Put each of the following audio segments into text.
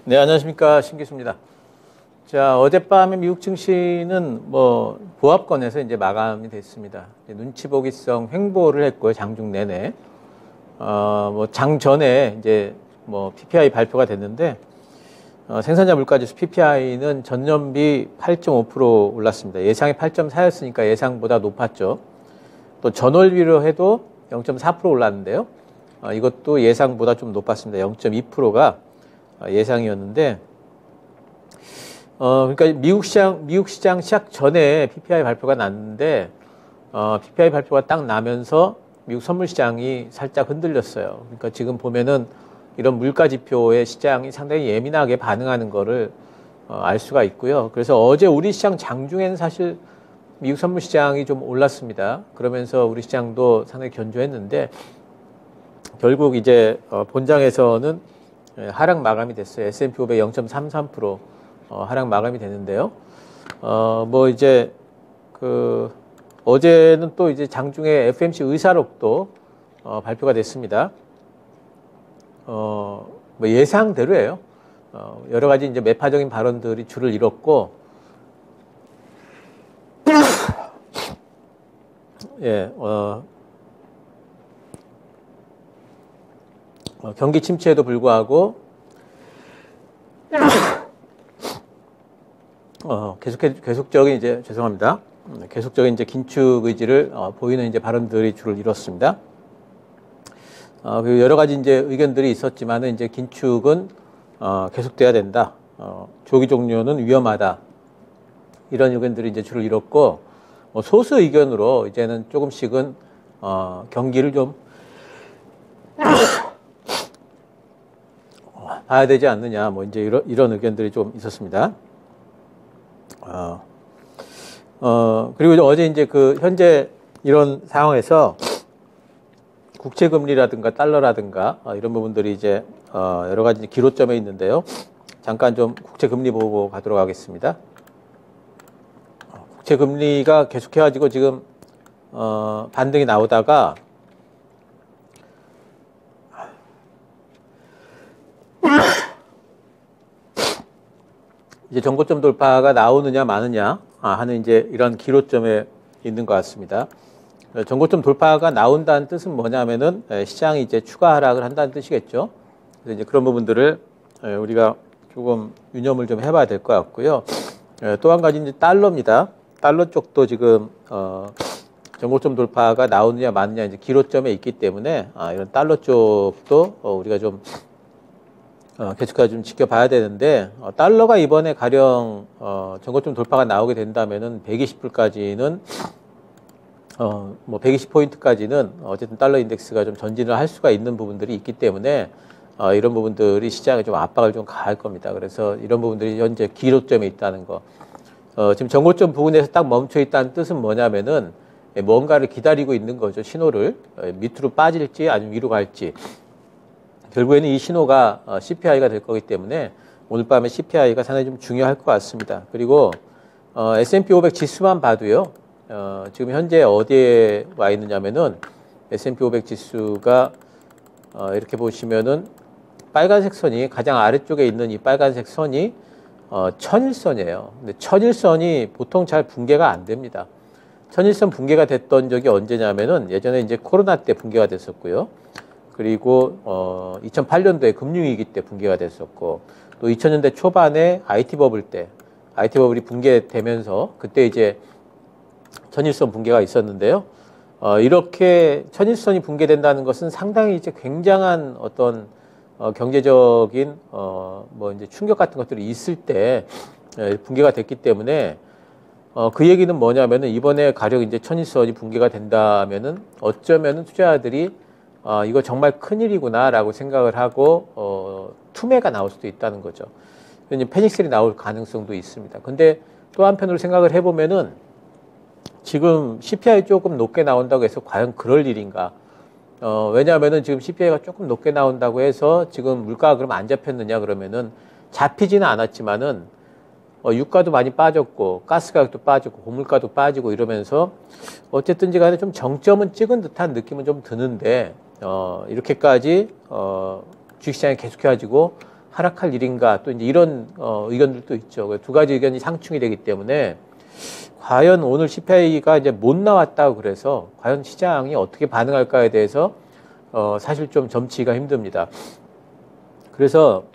네, 안녕하십니까. 신기수입니다. 자, 어젯밤에 미국 증시는 보합권에서 이제 마감이 됐습니다. 눈치보기성 횡보를 했고요. 장중 내내. 장 전에 이제 PPI 발표가 됐는데, 생산자 물가지수 PPI는 전년비 8.5% 올랐습니다. 예상이 8.4였으니까 예상보다 높았죠. 또 전월비로 해도 0.4% 올랐는데요. 이것도 예상보다 좀 높았습니다. 0.2%가 예상이었는데, 그러니까 미국 시장 시작 전에 PPI 발표가 났는데, PPI 발표가 딱 나면서 미국 선물 시장이 살짝 흔들렸어요. 그러니까 지금 보면은 이런 물가 지표에 시장이 상당히 예민하게 반응하는 거를 알 수가 있고요. 그래서 어제 우리 시장 장중에는 사실 미국 선물 시장이 좀 올랐습니다. 그러면서 우리 시장도 상당히 견조했는데, 결국 이제 본장에서는 하락 마감이 됐어요. S&P 500 0.33% 하락 마감이 됐는데요. 어제는 또 이제 장중에 FMC 의사록도 발표가 됐습니다. 예상대로예요. 여러 가지 이제 매파적인 발언들이 줄을 이뤘고, 경기 침체에도 불구하고 계속적인 이제 긴축 의지를 보이는 이제 발언들이 줄을 이뤘습니다. 그리고 여러 가지 이제 의견들이 있었지만은 이제 긴축은 계속돼야 된다. 조기 종료는 위험하다. 이런 의견들이 이제 줄을 이뤘고, 소수 의견으로 이제는 조금씩은 경기를 좀 봐야 되지 않느냐, 이제 이런 의견들이 좀 있었습니다. 그리고 어제 이제 현재 이런 상황에서 국채금리라든가 달러라든가 이런 부분들이 이제 여러 가지 기로점에 있는데요. 잠깐 좀 국채금리 보고 가도록 하겠습니다. 국채금리가 계속해가지고 지금 반등이 나오다가 이제 정고점 돌파가 나오느냐 마느냐 하는 이제 이런 기로점에 있는 것 같습니다. 정고점 돌파가 나온다는 뜻은 뭐냐면은 시장이 이제 추가 하락을 한다는 뜻이겠죠. 그래서 이제 그런 부분들을 우리가 조금 유념을 좀 해봐야 될 것 같고요. 또 한 가지 이제 달러입니다. 달러 쪽도 지금 정고점 돌파가 나오느냐 마느냐 이제 기로점에 있기 때문에 이런 달러 쪽도 우리가 좀 계속해서 좀 지켜봐야 되는데, 달러가 이번에 가령 정고점 돌파가 나오게 된다면은 120불까지는 120포인트까지는 어쨌든 달러 인덱스가 좀 전진을 할 수가 있는 부분들이 있기 때문에 이런 부분들이 시장에 좀 압박을 좀 가할 겁니다. 그래서 이런 부분들이 현재 기로점에 있다는 거. 지금 정고점 부근에서 딱 멈춰 있다는 뜻은 뭐냐면은 뭔가를 기다리고 있는 거죠. 신호를 밑으로 빠질지 아니면 위로 갈지. 결국에는 이 신호가 CPI가 될 거기 때문에 오늘 밤에 CPI가 상당히 좀 중요할 것 같습니다. 그리고 S&P 500 지수만 봐도요. 지금 현재 어디에 와 있느냐면은 S&P 500 지수가 이렇게 보시면은 빨간색 선이 가장 아래쪽에 있는 이 빨간색 선이 천일선이에요. 근데 천일선이 보통 잘 붕괴가 안 됩니다. 천일선 붕괴가 됐던 적이 언제냐면은 예전에 이제 코로나 때 붕괴가 됐었고요. 그리고 2008년도에 금융위기 때 붕괴가 됐었고, 또 2000년대 초반에 IT 버블이 붕괴되면서 그때 이제 천일선 붕괴가 있었는데요. 이렇게 천일선이 붕괴된다는 것은 상당히 이제 굉장한 어떤 경제적인 이제 충격 같은 것들이 있을 때 붕괴가 됐기 때문에 그 얘기는 뭐냐면은 이번에 가령 이제 천일선이 붕괴가 된다면은 어쩌면은 투자자들이 이거 정말 큰일이구나라고 생각을 하고 투매가 나올 수도 있다는 거죠. 이제 패닉셀이 나올 가능성도 있습니다. 근데 또 한편으로 생각을 해보면은 지금 CPI 조금 높게 나온다고 해서 과연 그럴 일인가? 왜냐하면은 지금 CPI가 조금 높게 나온다고 해서 지금 물가가 그럼 안 잡혔느냐 그러면은 잡히지는 않았지만은 유가도 많이 빠졌고 가스 가격도 빠졌고 고물가도 빠지고 이러면서 어쨌든지 간에 좀 정점은 찍은 듯한 느낌은 좀 드는데 이렇게까지 주식시장이 계속해가지고 하락할 일인가 또 이제 이런 의견들도 있죠. 두 가지 의견이 상충이 되기 때문에 과연 오늘 CPI가 이제 못 나왔다고 그래서 과연 시장이 어떻게 반응할까에 대해서 사실 좀 점치기가 힘듭니다. 그래서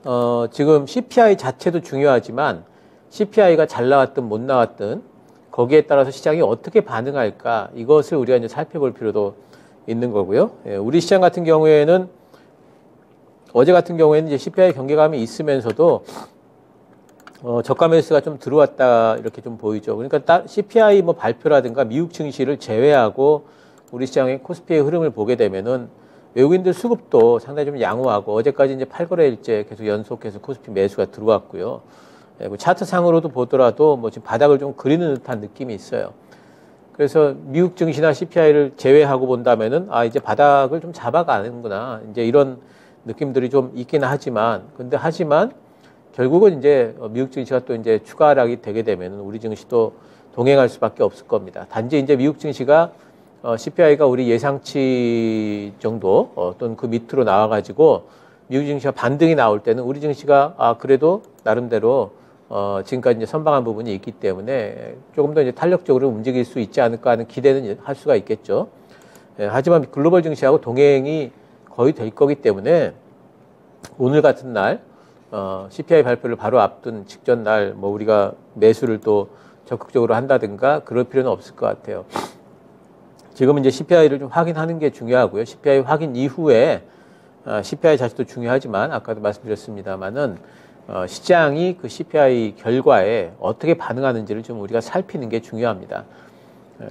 지금 CPI 자체도 중요하지만 CPI가 잘 나왔든 못 나왔든 거기에 따라서 시장이 어떻게 반응할까 이것을 우리가 이제 살펴볼 필요도 있는 거고요. 예, 우리 시장 같은 경우에는 어제 같은 경우에는 이제 CPI 경계감이 있으면서도 저가 매수가 좀 들어왔다 이렇게 좀 보이죠. 그러니까 CPI 뭐 발표라든가 미국 증시를 제외하고 우리 시장의 코스피의 흐름을 보게 되면은 외국인들 수급도 상당히 좀 양호하고 어제까지 이제 8거래일째 계속 연속해서 코스피 매수가 들어왔고요. 예, 차트 상으로도 보더라도 뭐 지금 바닥을 좀 그리는 듯한 느낌이 있어요. 그래서 미국 증시나 CPI를 제외하고 본다면은 이제 바닥을 좀 잡아가는구나 이제 이런 느낌들이 좀 있긴 하지만 결국은 이제 미국 증시가 또 이제 추가 하락이 되게 되면 우리 증시도 동행할 수밖에 없을 겁니다. 단지 이제 미국 증시가 CPI가 우리 예상치 정도 또는 그 밑으로 나와가지고 미국 증시가 반등이 나올 때는 우리 증시가 그래도 나름대로 지금까지 이제 선방한 부분이 있기 때문에 조금 더 이제 탄력적으로 움직일 수 있지 않을까 하는 기대는 할 수가 있겠죠. 예, 하지만 글로벌 증시하고 동행이 거의 될 거기 때문에 오늘 같은 날 CPI 발표를 바로 앞둔 직전 날 뭐 우리가 매수를 또 적극적으로 한다든가 그럴 필요는 없을 것 같아요. 지금은 이제 CPI를 좀 확인하는 게 중요하고요. CPI 확인 이후에 CPI 자체도 중요하지만 아까도 말씀드렸습니다만은 시장이 그 CPI 결과에 어떻게 반응하는지를 좀 우리가 살피는 게 중요합니다.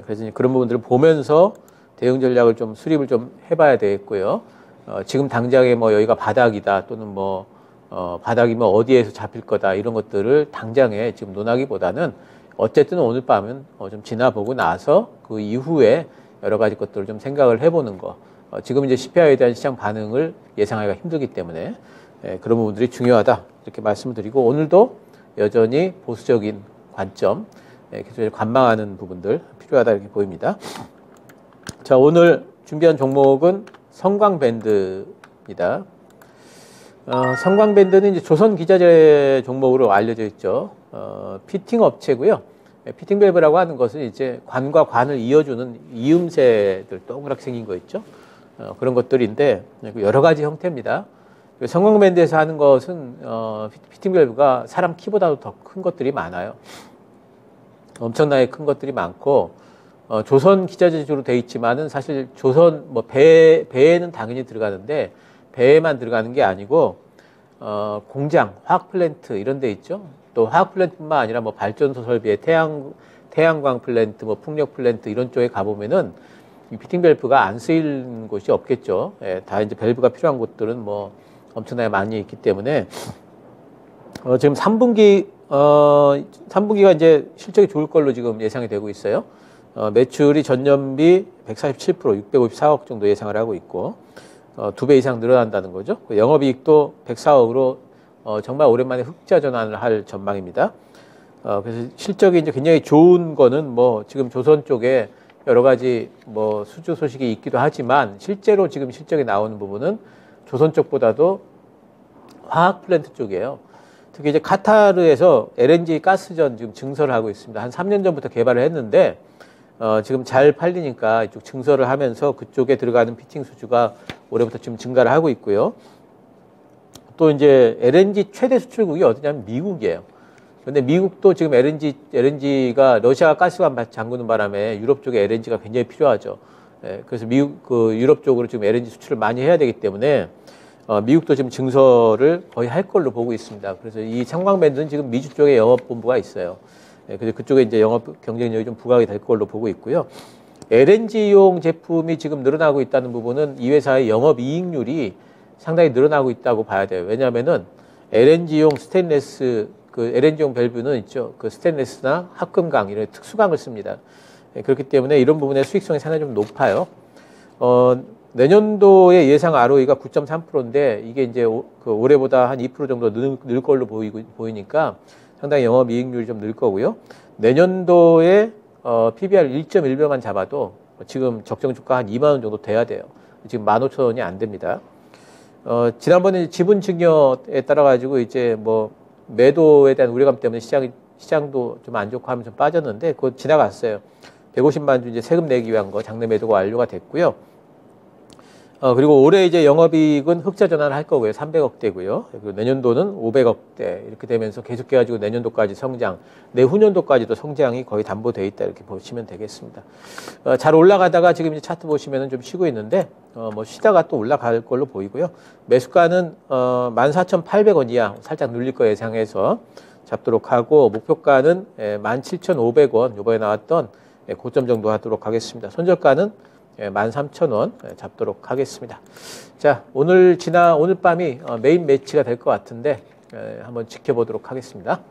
그래서 이제 그런 부분들을 보면서 대응 전략을 좀 수립을 좀 해봐야 되겠고요. 지금 당장에 뭐 여기가 바닥이다 또는 뭐 바닥이면 어디에서 잡힐 거다 이런 것들을 당장에 지금 논하기보다는 어쨌든 오늘 밤은 좀 지나보고 나서 그 이후에 여러 가지 것들을 좀 생각을 해보는 거. 지금 이제 CPI에 대한 시장 반응을 예상하기가 힘들기 때문에 그런 부분들이 중요하다 이렇게 말씀을 드리고 오늘도 여전히 보수적인 관점, 계속 관망하는 부분들 필요하다 이렇게 보입니다. 자, 오늘 준비한 종목은 성광밴드입니다. 성광밴드는 이제 조선기자재 종목으로 알려져 있죠. 피팅 업체고요. 피팅 밸브라고 하는 것은 이제 관과 관을 이어주는 이음새들 동그랗게 생긴 거 있죠. 그런 것들인데 여러 가지 형태입니다. 성광밴드에서 하는 것은 피팅 밸브가 사람 키보다도 더 큰 것들이 많아요. 엄청나게 큰 것들이 많고 조선 기자재주로 돼 있지만은 사실 조선 뭐 배에는 당연히 들어가는데 배에만 들어가는 게 아니고 공장, 화학 플랜트 이런 데 있죠. 또 화학 플랜트뿐만 아니라 뭐 발전소 설비에 태양광 플랜트, 뭐 풍력 플랜트 이런 쪽에 가보면은 이 피팅 밸브가 안 쓰일 곳이 없겠죠. 예, 다 이제 밸브가 필요한 곳들은 뭐 엄청나게 많이 있기 때문에 지금 3분기가 이제 실적이 좋을 걸로 지금 예상이 되고 있어요. 매출이 전년비 147%, 654억 정도 예상을 하고 있고 2배 이상 늘어난다는 거죠. 영업이익도 104억으로 정말 오랜만에 흑자 전환을 할 전망입니다. 그래서 실적이 이제 굉장히 좋은 거는 뭐 지금 조선 쪽에 여러 가지 뭐 수주 소식이 있기도 하지만 실제로 지금 실적이 나오는 부분은 조선 쪽보다도 화학 플랜트 쪽이에요. 특히 이제 카타르에서 LNG 가스전 지금 증설을 하고 있습니다. 한 3년 전부터 개발을 했는데 지금 잘 팔리니까 이쪽 증설을 하면서 그쪽에 들어가는 피팅 수주가 올해부터 지금 증가를 하고 있고요. 또 이제 LNG 최대 수출국이 어디냐면 미국이에요. 근데 미국도 지금 LNG가 러시아가 가스관 잠그는 바람에 유럽 쪽에 LNG가 굉장히 필요하죠. 예, 그래서 유럽 쪽으로 지금 LNG 수출을 많이 해야 되기 때문에 미국도 지금 증설을 거의 할 걸로 보고 있습니다. 그래서 이 성광밴드는 지금 미주 쪽에 영업본부가 있어요. 예, 그래서 그쪽에 이제 영업 경쟁력이 좀 부각이 될 걸로 보고 있고요. LNG용 제품이 지금 늘어나고 있다는 부분은 이 회사의 영업이익률이 상당히 늘어나고 있다고 봐야 돼요. 왜냐하면은 LNG용 스테인레스 LNG용 밸브는 있죠. 그 스테인레스나 합금강 이런 특수강을 씁니다. 예, 그렇기 때문에 이런 부분의 수익성이 상당히 좀 높아요. 내년도의 예상 ROE가 9.3%인데 이게 이제 올해보다 한 2% 정도 늘 걸로 보이니까 상당히 영업이익률이 좀 늘 거고요. 내년도에 PBR 1.1배만 잡아도 지금 적정 주가 한 2만 원 정도 돼야 돼요. 지금 15,000원이 안 됩니다. 지난번에 지분 증여에 따라 가지고 이제 뭐 매도에 대한 우려감 때문에 시장도 좀 안 좋고 하면 좀 빠졌는데 그거 지나갔어요. 150만 주 이제 세금 내기 위한 거 장내 매도가 완료가 됐고요. 그리고 올해 이제 영업이익은 흑자 전환을 할 거고요. 300억대고요. 그리고 내년도는 500억대 이렇게 되면서 계속해가지고 내년도까지 성장, 내후년도까지도 성장이 거의 담보돼 있다 이렇게 보시면 되겠습니다. 잘 올라가다가 지금 이제 차트 보시면은 좀 쉬고 있는데 뭐 쉬다가 또 올라갈 걸로 보이고요. 매수가는 14,800원 이하 살짝 눌릴 거 예상해서 잡도록 하고 목표가는 17,500원 이번에 나왔던 고점 정도 하도록 하겠습니다. 손절가는 13,000원 잡도록 하겠습니다. 자, 오늘 밤이 메인 매치가 될 것 같은데 한번 지켜보도록 하겠습니다.